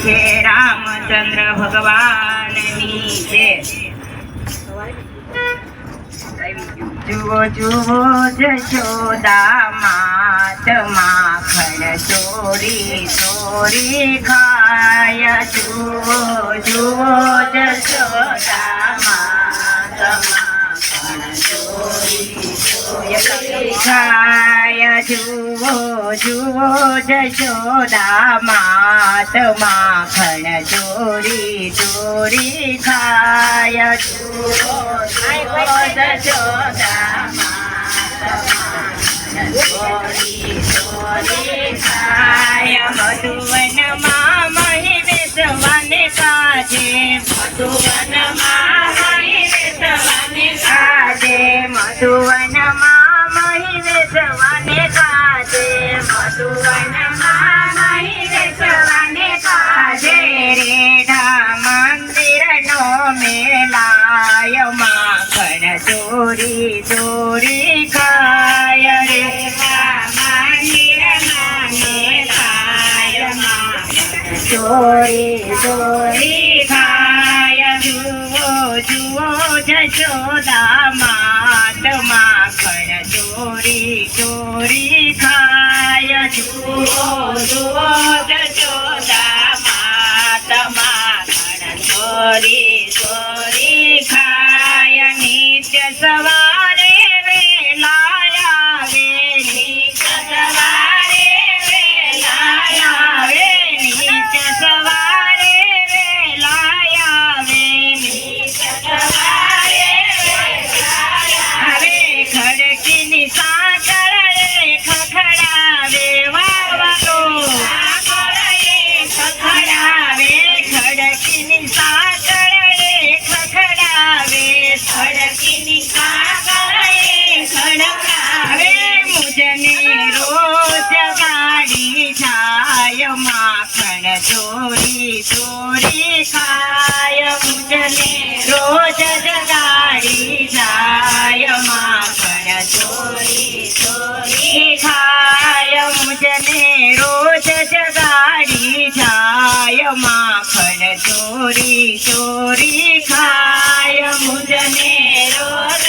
છે રામચંદ્ર ભગવાનની છે. જુઓ જુઓ જશોદા માત માખણ ચોરી ચોરી ખાય. જુઓ જુઓ જશોદા માત માખણ ચોરી ચોરી ખાય. જુઓ જુઓ જશોદા માત માખણ ચોરી ચોરી ખાય. જુઓ જુઓ જશોદા માત માખણ ચોરી ચોરી ખાય. મધુવનમાં મહી બેસવાને કાજે. મધુવનમાં મહી બેસવાને કાજે. મધુવનમાં મહી બેસવાને કાજે. મધુવનમાં મહી બેસવાને કાજે. રેઢા મંદિરનો મેલાય માખણ ચોરી ચોરી ખાય. રેઢા મંદિરનો મેલાય માખણ ચોરી ચોરી ખાય. જુઓ જુઓ જશોદા માત માખણ ચોરી ચોરી ખાય. જુઓ જુઓ જશોદા માત માખણ ચોરી ચોરી ખાય. નિત્ય સવારે વેલા આવે. નિત્ય સવારે વેલા આવે. નિત્ય સવારે વેલા આવે. નિત્ય સવારે વેલા આવે. ખડકીની સાકળ ખખડાવે. વાવલો ખખડાવે. ખડકીની સાકળ ખખડાવે. ખડકીની સાકળ ખખડાવે. મુજને રોજ ગાડી જાય. માખણ ચોરી ચોરી ખાય. મુજને રોજ ગાડી જાય. માખણ ચોરી ચોરી ખાય. મુજને રોજ ગાડી જાય. માખણ ચોરી ચોરી ખાય. મુજને રોજ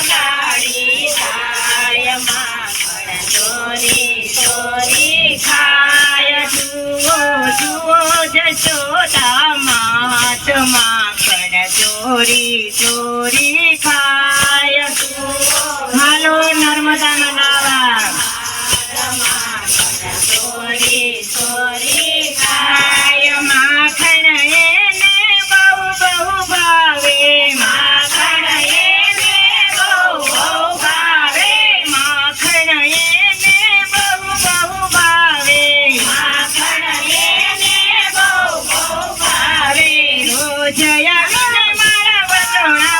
ગાડી જાય. માખણ ચોરી ચોરી ખાય. જુઓ જુઓ જશોદા માત માખણ ચોરી ચોરી ખાય. હાલો નર્મદાના નાવા. માખણ ચોરી ચોરી ખાય. માખણ એને બહુ બહુ ભાવે. માખણ એને બહુ બહુ ભાવે. માખણ એને બહુ બહુ ભાવે. માખણ એને બહુ બહુ ભાવે. રોજ આવીને મારા વલોણા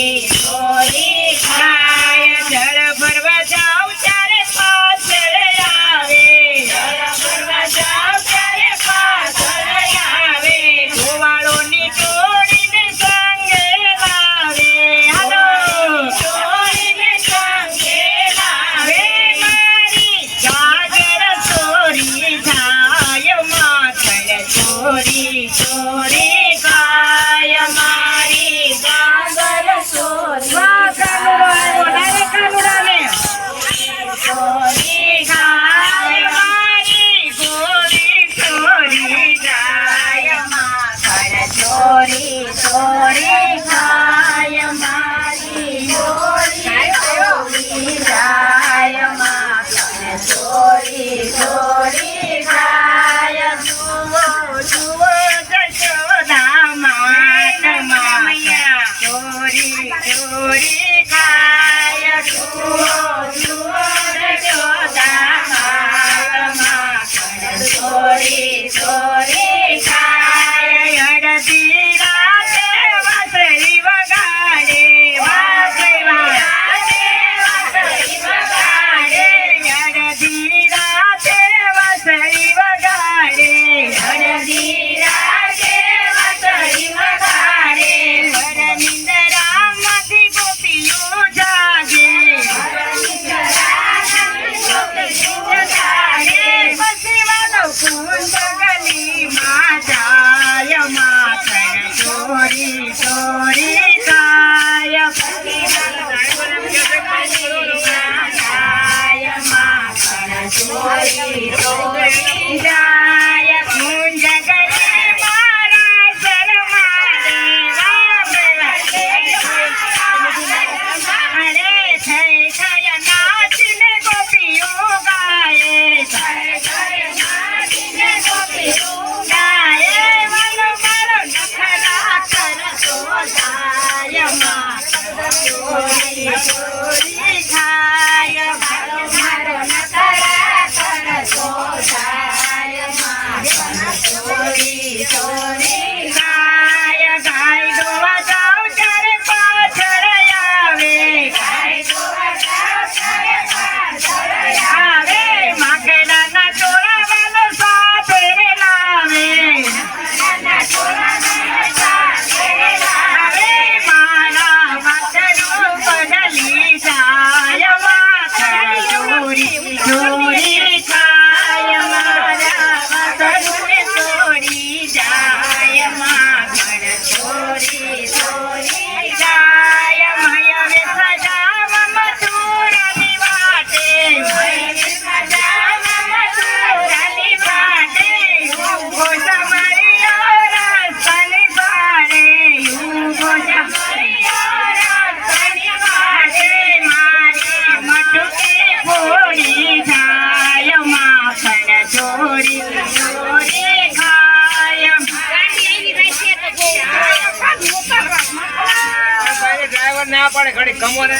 ચોરી ખાય જળ ભરવા જાઉં ત્યારે પાછળ આવે જળ ભરવા જાઉં ત્યારે પાછળ આવે ગોવાળોની ટોળીને સંગે લાવે હાલો ટોળીને સંગે લાવે મારી ગાગર ચોરી જાય માખણ ચોરી ચોરી ખાય મારી ગાગર ચોરી ચોરી ખાય મારી ગોરી ચોરી જાય માખણ ચોરી ચોરી ખાય મારી ગોરી ચોરી જાય માખણ ચોરી ચોરી ખાય જુઓ જુઓ જશોદા માત માયા ચોરી ચોરી ખાય જુઓ જુઓ જશોદા માત માખણ ચોરી ચોરી ખાય અડધી રાતે વાંસળી વગાડે વાંસળી વગાડે અડધી રાતે વાંસળી વગાડે અડધી રાતે વાંસળી વગાડે વર નિંદરામાંથી ગોપીઓ જાગે પછી વાલો કુંજ ગલીમાં જાય માખણ ચોરી ચોરી ખાય જાય માખણ ચોરી ચોરી જાય કુંજ ગલી મારા શરમાડે અરે થઈ થયા નાચને ગોપીઓ ગાય થઈ થયા નાચને ગોપીઓ ગાય વાલો મારો નખરા કરતો જાય માખણ ચોરી ચોરી ખાય વાલો મારો નખરા કરતો જાય માખણ ચોરી ચોરી ખાય ગાય દોવા જાઉં ત્યારે પાછળ આવે ગાય દોવા જાઉં ત્યારે પાછળ આવે માખણાના ચોળા વાલો સાથે લાવે માખણાના ચોળા વાલો સાથે લાવે મારા વાતનું બદલી જાય માખણ ચોરી ચોરી ખાય મારા વાતનું ચોરી જાય માખણ ચોરી ચોરી જાય મયવે સજાવા મથુરાની વાટે મયવે સજાવા મથુરાની વાટે ઉભો સમળિયો રસ્તાની વાળે ઉભો સમળિયો રસ્તાની વાળે મારી મટકી ફોડી જાય માખણ ચોરી ચોરી ખાય ડ્રાઈવર ના પડે ઘડી કમો ને